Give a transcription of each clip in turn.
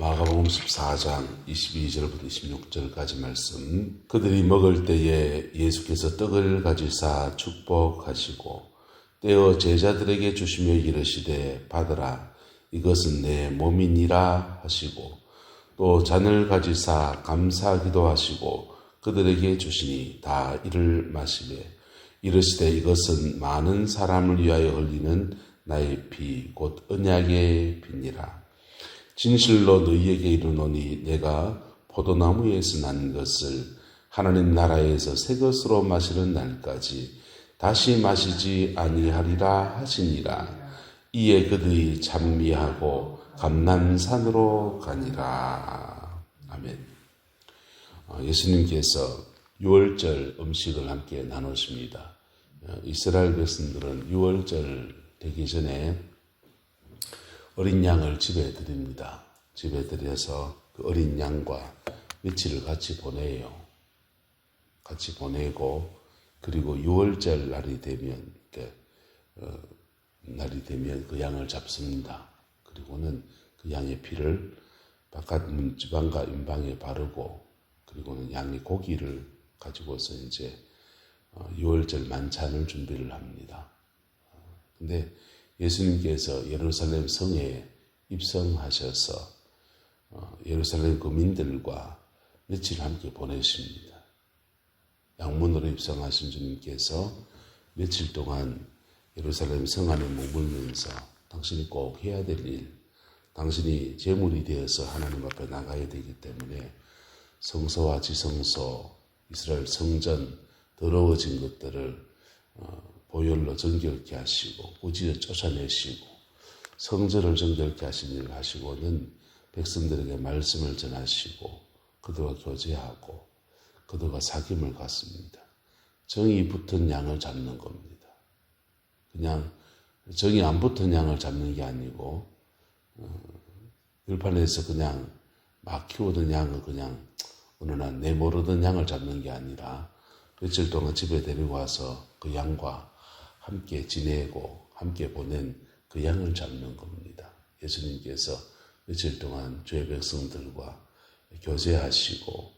마가복음 14장 22절부터 26절까지 말씀. 그들이 먹을 때에 예수께서 떡을 가지사 축복하시고 떼어 제자들에게 주시며 이르시되 받으라 이것은 내 몸이니라 하시고 또 잔을 가지사 감사하기도 하시고 그들에게 주시니 다 이를 마시되 이르시되 이것은 많은 사람을 위하여 흘리는 나의 피 곧 언약의 피니라. 진실로 너희에게 이르노니 내가 포도나무에서 난 것을 하나님 나라에서 새 것으로 마시는 날까지 다시 마시지 아니하리라 하시니라. 이에 그들이 찬미하고 감람산으로 가니라. 아멘. 예수님께서 유월절 음식을 함께 나누십니다. 이스라엘 백성들은 유월절 되기 전에 어린 양을 집에 드립니다. 집에 들여서 그 어린 양과 며칠을 같이 보내요. 같이 보내고 그리고 유월절 날이 되면 그 양을 잡습니다. 그리고는 그 양의 피를 바깥 문지방과 임방에 바르고 그리고는 양의 고기를 가지고서 이제 유월절 만찬을 준비를 합니다. 근데 예수님께서 예루살렘 성에 입성하셔서 예루살렘 거민들과 며칠 함께 보내십니다. 양문으로 입성하신 주님께서 며칠 동안 예루살렘 성 안에 머물면서 당신이 꼭 해야 될 일, 당신이 제물이 되어서 하나님 앞에 나가야 되기 때문에 성소와 지성소, 이스라엘 성전, 더러워진 것들을 보혈로 정결케 하시고 무지에 쫓아내시고 성전을 정결케 하신 일을 하시고는 백성들에게 말씀을 전하시고 그들과 교제하고 그들과 사귐을 갖습니다. 정이 붙은 양을 잡는 겁니다. 그냥 정이 안 붙은 양을 잡는 게 아니고 들판에서 그냥 막 키우던 양을 그냥 어느 날 내모르던 양을 잡는 게 아니라 며칠 동안 집에 데리고 와서 그 양과 함께 지내고 함께 보낸 그 양을 잡는 겁니다. 예수님께서 며칠 동안 주의 백성들과 교제하시고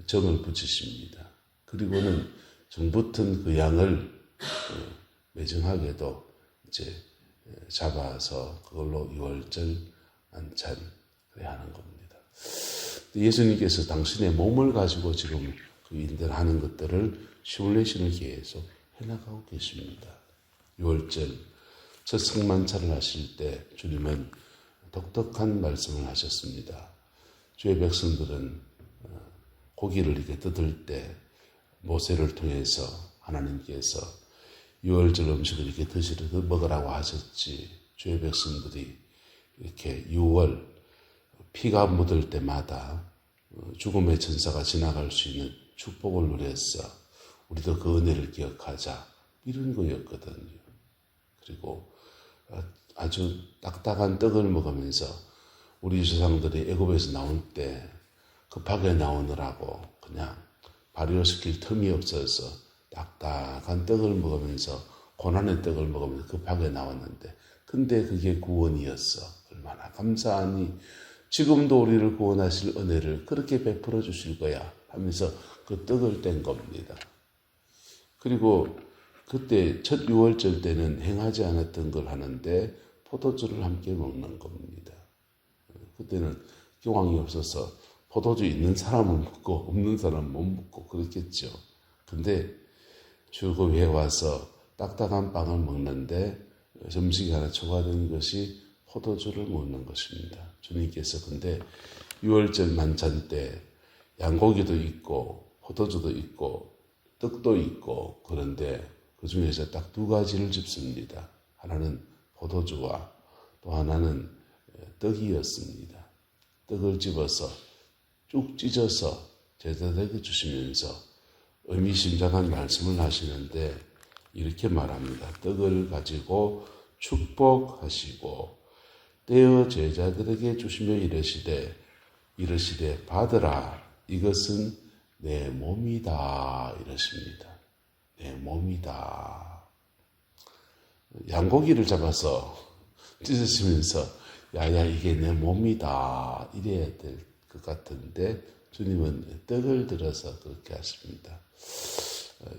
정을 붙이십니다. 그리고는 정 붙은 그 양을 매정하게도 이제 잡아서 그걸로 유월절 만찬을 하는 겁니다. 예수님께서 당신의 몸을 가지고 지금 그 일들 하는 것들을 시뮬레이션을 계속 해나가고 계십니다. 유월절 첫 성만찬을 하실 때 주님은 독특한 말씀을 하셨습니다. 주의 백성들은 고기를 이렇게 뜯을 때 모세를 통해서 하나님께서 유월절 음식을 이렇게 먹으라고 하셨지. 주의 백성들이 이렇게 유월 피가 묻을 때마다 죽음의 천사가 지나갈 수 있는 축복을 누렸어. 우리도 그 은혜를 기억하자. 이런 거였거든요. 그리고 아주 딱딱한 떡을 먹으면서 우리 조상들이 애굽에서 나올 때 급하게 나오느라고 그냥 발효시킬 틈이 없어서 딱딱한 떡을 먹으면서 고난의 떡을 먹으면서 급하게 나왔는데 근데 그게 구원이었어. 얼마나 감사하니 지금도 우리를 구원하실 은혜를 그렇게 베풀어 주실 거야 하면서 그 떡을 뗀 겁니다. 그리고 그때 첫 유월절 때는 행하지 않았던 걸 하는데 포도주를 함께 먹는 겁니다. 그때는 교황이 없어서 포도주 있는 사람은 먹고 없는 사람은 못 먹고 그랬겠죠. 근데 주급에 와서 딱딱한 빵을 먹는데 점심이 하나 초과된 것이 포도주를 먹는 것입니다. 주님께서 근데 유월절 만찬 때 양고기도 있고 포도주도 있고 떡도 있고 그런데 그 중에서 딱 두 가지를 집습니다. 하나는 포도주와 또 하나는 떡이었습니다. 떡을 집어서 쭉 찢어서 제자들에게 주시면서 의미심장한 말씀을 하시는데 이렇게 말합니다. 떡을 가지고 축복하시고 떼어 제자들에게 주시며 이르시되 받으라 이것은 내 몸이다 이러십니다. 내 몸이다. 양고기를 잡아서 찢으시면서 야야 이게 내 몸이다 이래야 될 것 같은데 주님은 떡을 들어서 그렇게 하십니다.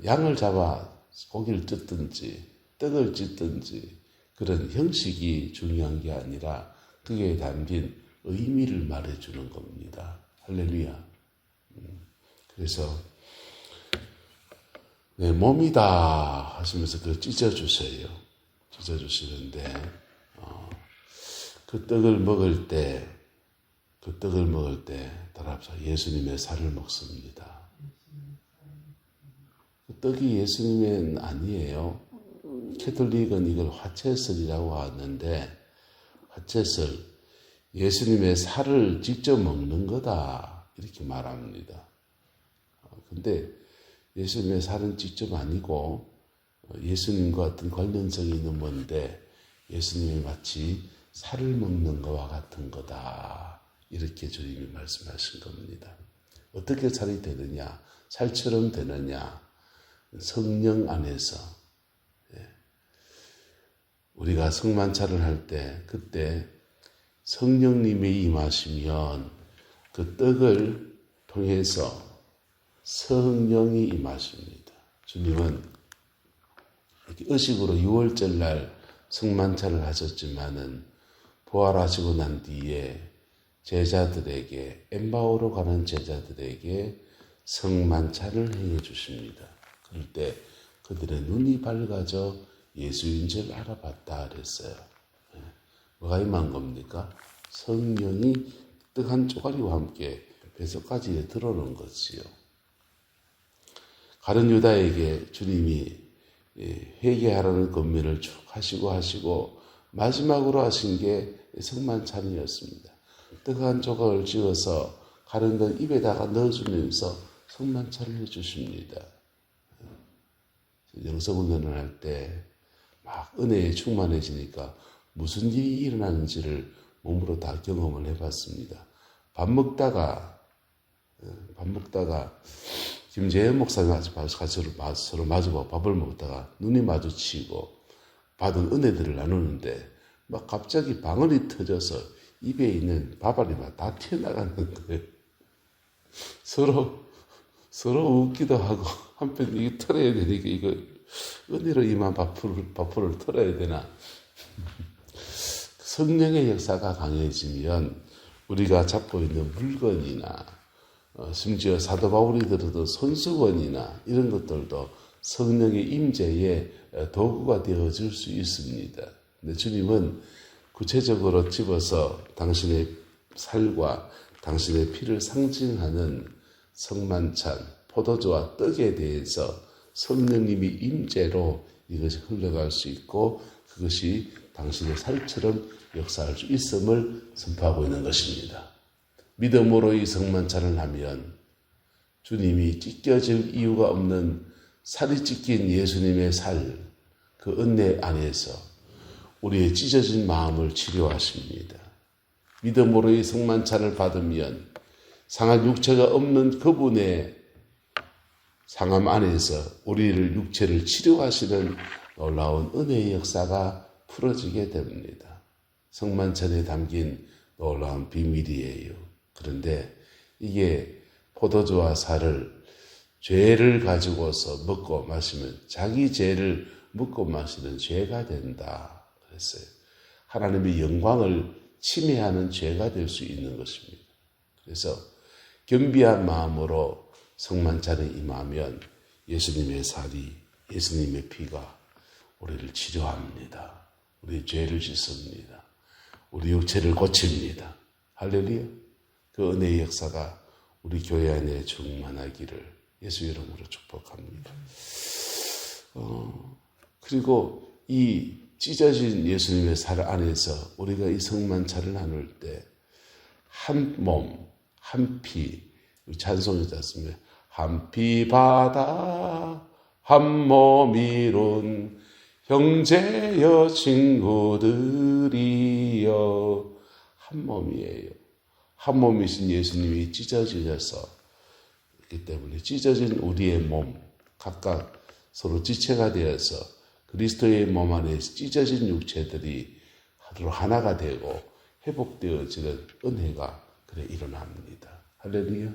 양을 잡아 고기를 뜯든지 떡을 찢든지 그런 형식이 중요한 게 아니라 그게 담긴 의미를 말해주는 겁니다. 할렐루야. 그래서 내 몸이다 하시면서 그걸 찢어주세요. 찢어주시는데 그 떡을 먹을 때 따라합시다. 예수님의 살을 먹습니다. 그 떡이 예수님은 아니에요. 캐톨릭은 이걸 화채설이라고 하는데 화채설, 예수님의 살을 직접 먹는 거다 이렇게 말합니다. 근데 예수님의 살은 직접 아니고 예수님과 어떤 관련성이 있는 건데 예수님이 마치 살을 먹는 것과 같은 거다 이렇게 주님이 말씀하신 겁니다. 어떻게 살이 되느냐? 살처럼 되느냐? 성령 안에서 우리가 성만찬을 할 때 그때 성령님이 임하시면 그 떡을 통해서 성령이 임하십니다. 주님은 이렇게 의식으로 6월절 날 성만찬을 하셨지만은 부활하시고 난 뒤에 제자들에게 엠마오로 가는 제자들에게 성만찬을 행해 주십니다. 그럴 때 그들의 눈이 밝아져 예수인 줄 알아봤다 그랬어요. 뭐가 임한 겁니까? 성령이 떡 한 쪼가리와 함께 뱃속까지 들어오는 것이요. 가룟 유다에게 주님이 회개하라는 권면을 쭉 하시고 마지막으로 하신 게 성만찬이었습니다. 떡 한 조각을 쥐어서 가룟 건 입에다가 넣어주면서 성만찬을 해주십니다. 영성훈련을 할 때 막 은혜에 충만해지니까 무슨 일이 일어나는지를 몸으로 다 경험을 해봤습니다. 밥 먹다가 김재현 목사님 서로 마주보고 밥을 먹다가 눈이 마주치고 받은 은혜들을 나누는데 막 갑자기 방언이 터져서 입에 있는 밥알이 막 다 튀어나가는 거예요. 서로 웃기도 하고 한편 이거 털어야 되니까 이거 은혜로 임한 밥풀을 털어야 되나. 성령의 역사가 강해지면 우리가 잡고 있는 물건이나 심지어 사도 바울이 들어도 손수건이나 이런 것들도 성령의 임재의 도구가 되어질 수 있습니다. 근데 주님은 구체적으로 집어서 당신의 살과 당신의 피를 상징하는 성만찬, 포도주와 떡에 대해서 성령님이 임재로 이것이 흘러갈 수 있고 그것이 당신의 살처럼 역사할 수 있음을 선포하고 있는 것입니다. 믿음으로 이 성만찬을 하면 주님이 찢겨질 이유가 없는 살이 찢긴 예수님의 살, 그 은혜 안에서 우리의 찢어진 마음을 치료하십니다. 믿음으로 이 성만찬을 받으면 상한 육체가 없는 그분의 상함 안에서 우리를 육체를 치료하시는 놀라운 은혜의 역사가 풀어지게 됩니다. 성만찬에 담긴 놀라운 비밀이에요. 그런데 이게 포도주와 살을 죄를 가지고서 먹고 마시면 자기 죄를 먹고 마시는 죄가 된다 그랬어요. 하나님의 영광을 침해하는 죄가 될 수 있는 것입니다. 그래서 겸비한 마음으로 성만찬에 임하면 예수님의 살이, 예수님의 피가 우리를 치료합니다. 우리의 죄를 씻습니다. 우리 육체를 고칩니다. 할렐루야. 그 은혜의 역사가 우리 교회 안에 충만하기를 예수 이름으로 축복합니다. 그리고 이 찢어진 예수님의 살 안에서 우리가 이 성만찬을 나눌 때 한 몸, 한 피, 찬송이지 않습니까? 한 피 바다, 한 몸 이룬 형제여 친구들이여. 한 몸이에요. 한 몸이신 예수님이 찢어지셔서 있기 때문에 찢어진 우리의 몸, 각각 서로 지체가 되어서 그리스도의 몸 안에 찢어진 육체들이 하나가 되고 회복되어지는 은혜가 그래 일어납니다. 할렐루야.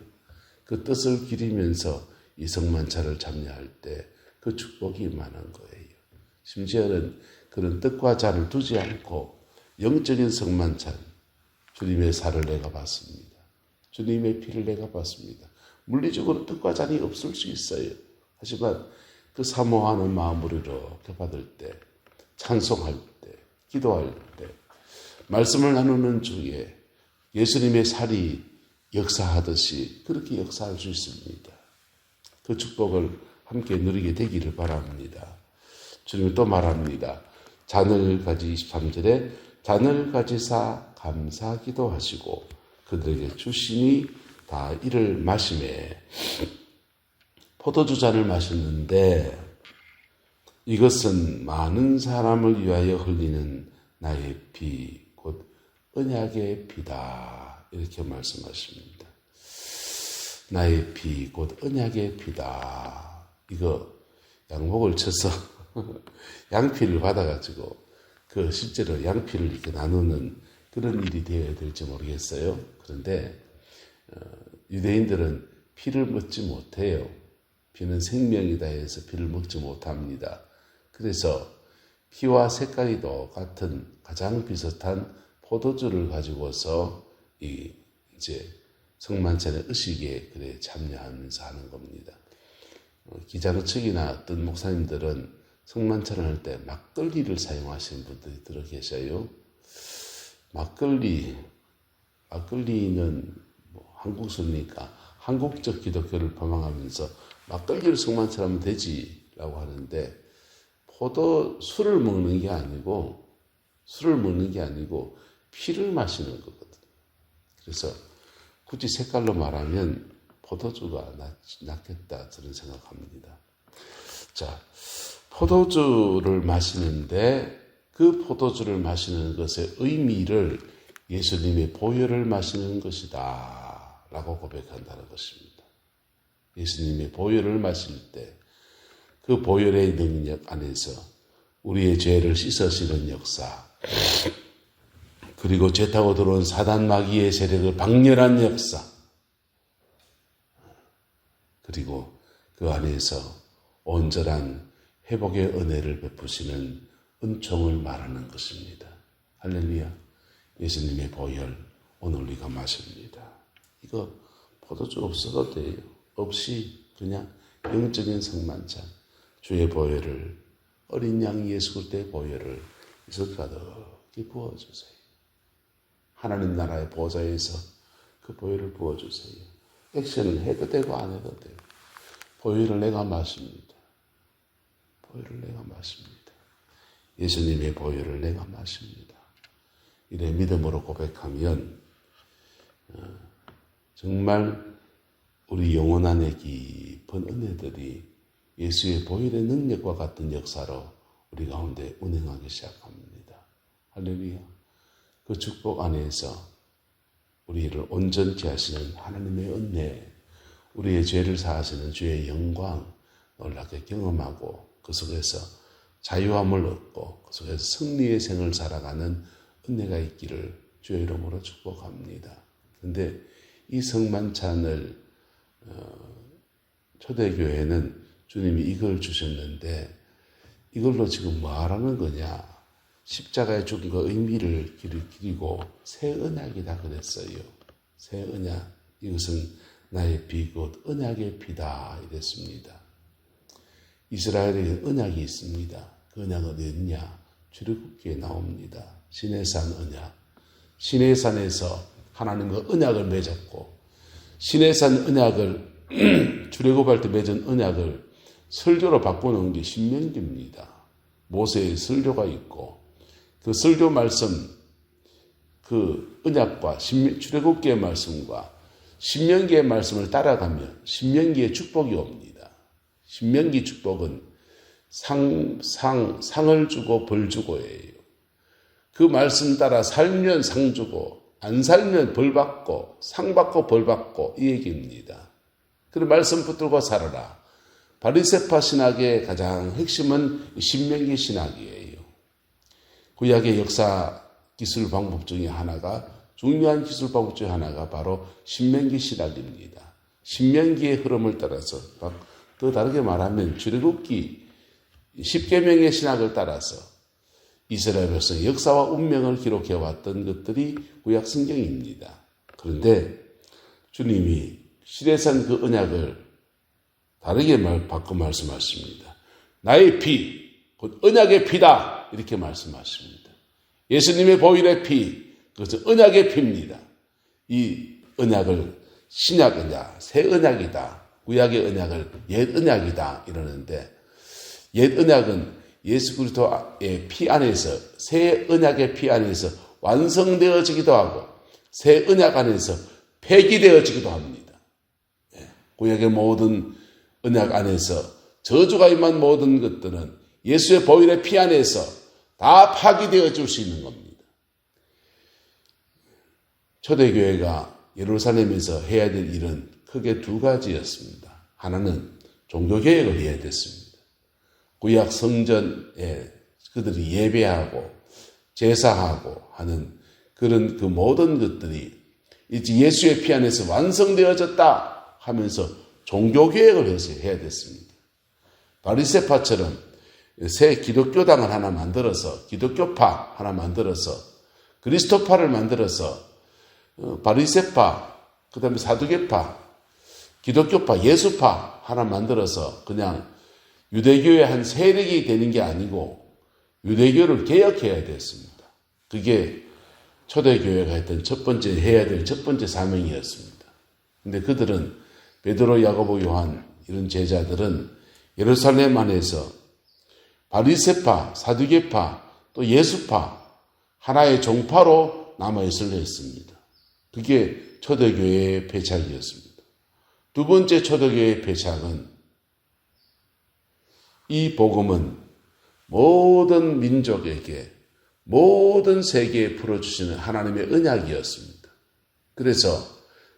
그 뜻을 기리면서 이 성만찬을 참여할 때 그 축복이 임하는 거예요. 심지어는 그런 뜻과 잔을 두지 않고 영적인 성만찬, 주님의 살을 내가 받습니다. 주님의 피를 내가 받습니다. 물리적으로 뜻과 잔이 없을 수 있어요. 하지만 그 사모하는 마음으로 이렇게 받을 때, 찬송할 때, 기도할 때, 말씀을 나누는 중에 예수님의 살이 역사하듯이 그렇게 역사할 수 있습니다. 그 축복을 함께 누리게 되기를 바랍니다. 주님이 또 말합니다. 잔을 가지 23절에 잔을 가지사 감사 기도하시고 그들에게 주시니 다 이를 마시매. 포도주 잔을 마셨는데 이것은 많은 사람을 위하여 흘리는 나의 피, 곧 언약의 피다. 이렇게 말씀하십니다. 나의 피, 곧 언약의 피다. 이거 양목을 쳐서 양피를 받아가지고 그 실제로 양피를 이렇게 나누는 그런 일이 되어야 될지 모르겠어요. 그런데 유대인들은 피를 먹지 못해요. 피는 생명이다 해서 피를 먹지 못합니다. 그래서 피와 색깔이 똑같은 가장 비슷한 포도주를 가지고서 이제 성만찬의 의식에 그래 참여하면서 하는 겁니다. 기자노측이나 어떤 목사님들은 성만찬을 할 때 막걸리를 사용하시는 분들이 들어 계셔요. 막걸리는 뭐 한국술이니까 한국적 기독교를 표방하면서 막걸리를 성만찬하면 되지라고 하는데 술을 먹는 게 아니고 피를 마시는 거거든요. 그래서 굳이 색깔로 말하면 포도주가 낫겠다 저는 생각합니다. 자, 포도주를 마시는데 그 포도주를 마시는 것의 의미를 예수님의 보혈을 마시는 것이다 라고 고백한다는 것입니다. 예수님의 보혈을 마실 때 그 보혈의 능력 안에서 우리의 죄를 씻어시는 역사, 그리고 죄 타고 들어온 사단 마귀의 세력을 박멸한 역사, 그리고 그 안에서 온전한 회복의 은혜를 베푸시는 은총을 말하는 것입니다. 할렐루야. 예수님의 보혈 오늘 우리가 마십니다. 이거 포도주 없어도 돼요. 없이 그냥 영적인 성만찬, 주의 보혈을, 어린 양 예수 그리스도의 보혈을 이슬 가득히 부어주세요. 하나님 나라의 보좌에서 그 보혈을 부어주세요. 액션을 해도 되고 안 해도 돼요. 보혈을 내가 마십니다. 보혈을 내가 마십니다. 예수님의 보혈을 내가 마십니다. 이래 믿음으로 고백하면 정말 우리 영혼 안에 깊은 은혜들이 예수의 보혈의 능력과 같은 역사로 우리 가운데 운행하기 시작합니다. 할렐루야. 그 축복 안에서 우리를 온전케 하시는 하나님의 은혜, 우리의 죄를 사하시는 주의 영광 놀랍게 경험하고 그 속에서 자유함을 얻고 그 속에서 승리의 생을 살아가는 은혜가 있기를 주의 이름으로 축복합니다. 그런데 이 성만찬을 초대교회는 주님이 이걸 주셨는데 이걸로 지금 뭐 하라는 거냐? 십자가에 죽은 그 의미를 기리고 새 언약이다 그랬어요. 새 언약, 이것은 나의 피 곧 언약의 피다 이랬습니다. 이스라엘에게 언약이 있습니다. 그 언약은 어디 있냐? 출애굽기에 나옵니다. 시내산 언약. 시내산에서 하나님과 언약을 맺었고 시내산 언약을 출애굽할 때 맺은 언약을 설교로 바꿔놓은 게 신명기입니다. 모세의 설교가 있고 그 설교 말씀, 그 언약과 출애굽기의 말씀과 신명기의 말씀을 따라가면 신명기의 축복이 옵니다. 신명기 축복은 상을 주고 벌 주고예요. 그 말씀 따라 살면 상 주고 안 살면 벌 받고 상 받고 벌 받고 이 얘기입니다. 그 말씀 붙들고 살아라. 바리새파 신학의 가장 핵심은 신명기 신학이에요. 구약의 역사 기술 방법 중에 하나가, 중요한 기술 방법 중에 하나가 바로 신명기 신학입니다. 신명기의 흐름을 따라서, 더 다르게 말하면 출애굽기 10계명의 신학을 따라서 이스라엘 백성의 역사와 운명을 기록해왔던 것들이 구약 성경입니다. 그런데 주님이 시내산 그 언약을 다르게 바꿔 말씀하십니다. 나의 피, 곧 언약의 피다, 이렇게 말씀하십니다. 예수님의 보혈의 피, 그것은 언약의 피입니다. 이 언약을 신약 언약, 새 언약이다, 구약의 언약을 옛 언약이다 이러는데, 옛 언약은 예수 그리스도의 피 안에서, 새 언약의 피 안에서 완성되어지기도 하고 새 언약 안에서 폐기되어지기도 합니다. 구약의 모든 언약 안에서 저주가 임한 모든 것들은 예수의 보혈의 피 안에서 다 파기되어질 수 있는 겁니다. 초대교회가 예루살렘에서 해야 될 일은 크게 두 가지였습니다. 하나는 종교개혁을 해야 됐습니다. 구약 성전에 그들이 예배하고 제사하고 하는 그런 그 모든 것들이 이제 예수의 피 안에서 완성되어졌다 하면서 종교개혁을 해야 됐습니다. 바리새파처럼 새 기독교당을 하나 만들어서, 기독교파 하나 만들어서, 그리스도파를 만들어서 바리새파, 그 다음에 사두개파, 기독교파, 예수파 하나 만들어서 그냥 유대교의 한 세력이 되는 게 아니고 유대교를 개혁해야 됐습니다. 그게 초대교회가 했던 해야 될 첫 번째 사명이었습니다. 근데 그들은 베드로, 야고보, 요한 이런 제자들은 예루살렘 안에서 바리새파, 사두개파, 또 예수파 하나의 종파로 남아있으려 했습니다. 그게 초대교회의 패착이었습니다. 두 번째 초대교회의 패착은 이 복음은 모든 민족에게, 모든 세계에 풀어주시는 하나님의 언약이었습니다. 그래서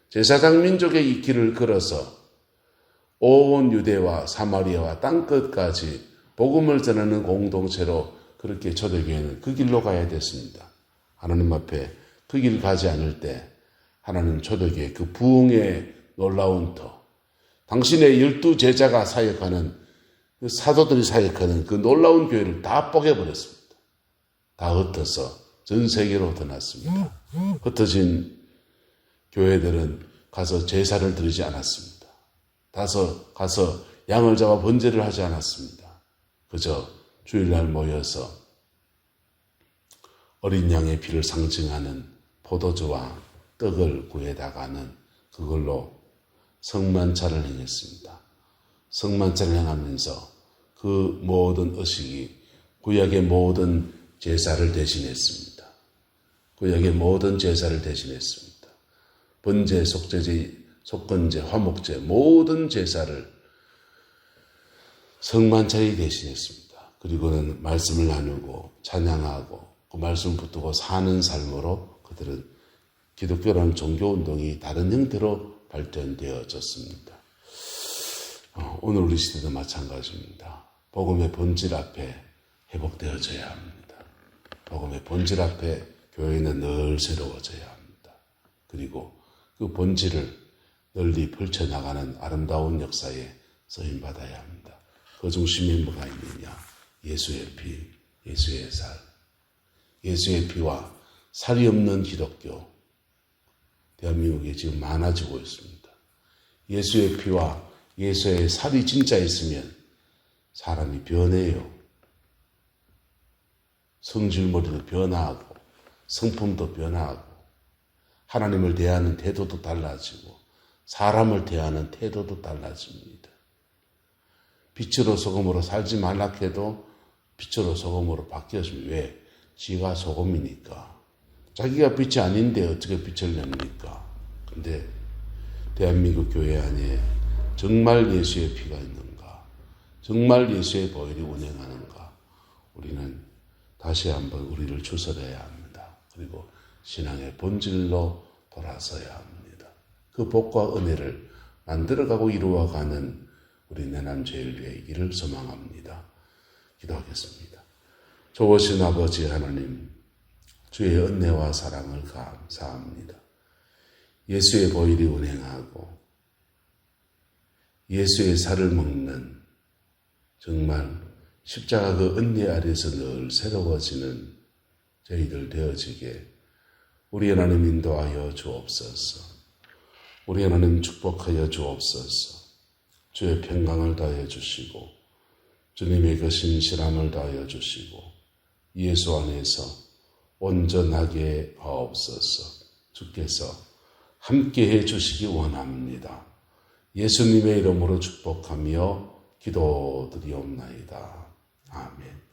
제사장 민족의 이 길을 걸어서 온 유대와 사마리아와 땅끝까지 복음을 전하는 공동체로 그렇게 초대교회는 그 길로 가야 됐습니다. 하나님 앞에 그 길 가지 않을 때 하나님 초대교회 그 부흥의 놀라운 터, 당신의 12제자가 사역하는 사도들이 사역하는 그 놀라운 교회를 다 뽀개버렸습니다. 다 흩어서 전 세계로 흩어났습니다. 흩어진 교회들은 가서 제사를 드리지 않았습니다. 가서 양을 잡아 번제를 하지 않았습니다. 그저 주일날 모여서 어린 양의 피를 상징하는 포도주와 떡을 구해다가는 그걸로 성만찬을 행했습니다. 성만찬을 행하면서 그 모든 의식이 구약의 모든 제사를 대신했습니다. 구약의 모든 제사를 대신했습니다. 번제, 속죄제, 속건제, 화목제 모든 제사를 성만찬이 대신했습니다. 그리고는 말씀을 나누고 찬양하고 그 말씀 붙들고 사는 삶으로 그들은 기독교라는 종교운동이 다른 형태로 발전되어졌습니다. 오늘 우리 시대도 마찬가지입니다. 복음의 본질 앞에 회복되어져야 합니다. 복음의 본질 앞에 교회는 늘 새로워져야 합니다. 그리고 그 본질을 널리 펼쳐나가는 아름다운 역사에 쓰임받아야 합니다. 그 중심에 뭐가 있느냐? 예수의 피, 예수의 살. 예수의 피와 살이 없는 기독교. 대한민국에 지금 많아지고 있습니다. 예수의 피와 예수의 살이 진짜 있으면 사람이 변해요. 성질머리도 변화하고 성품도 변화하고 하나님을 대하는 태도도 달라지고 사람을 대하는 태도도 달라집니다. 빛으로 소금으로 살지 말라 해도 빛으로 소금으로 바뀌었습니다. 왜? 지가 소금이니까. 자기가 빛이 아닌데 어떻게 빛을 냅니까? 근데 대한민국 교회 안에 정말 예수의 피가 있는가? 정말 예수의 보혈이 운행하는가? 우리는 다시 한번 우리를 추스려야 합니다. 그리고 신앙의 본질로 돌아서야 합니다. 그 복과 은혜를 만들어가고 이루어가는 우리 내남제일교회이기를 소망합니다. 기도하겠습니다. 좋으신 아버지 하나님, 주의 은혜와 사랑을 감사합니다. 예수의 보혈이 운행하고 예수의 살을 먹는 정말 십자가 그 은혜 아래서 늘 새로워지는 저희들 되어지게 우리 하나님 인도하여 주옵소서. 우리 하나님 축복하여 주옵소서. 주의 평강을 다하여 주시고 주님의 그 신실함을 다하여 주시고 예수 안에서 온전하게 하옵소서. 주께서 함께해 주시기 원합니다. 예수님의 이름으로 축복하며 기도드리옵나이다. 아멘.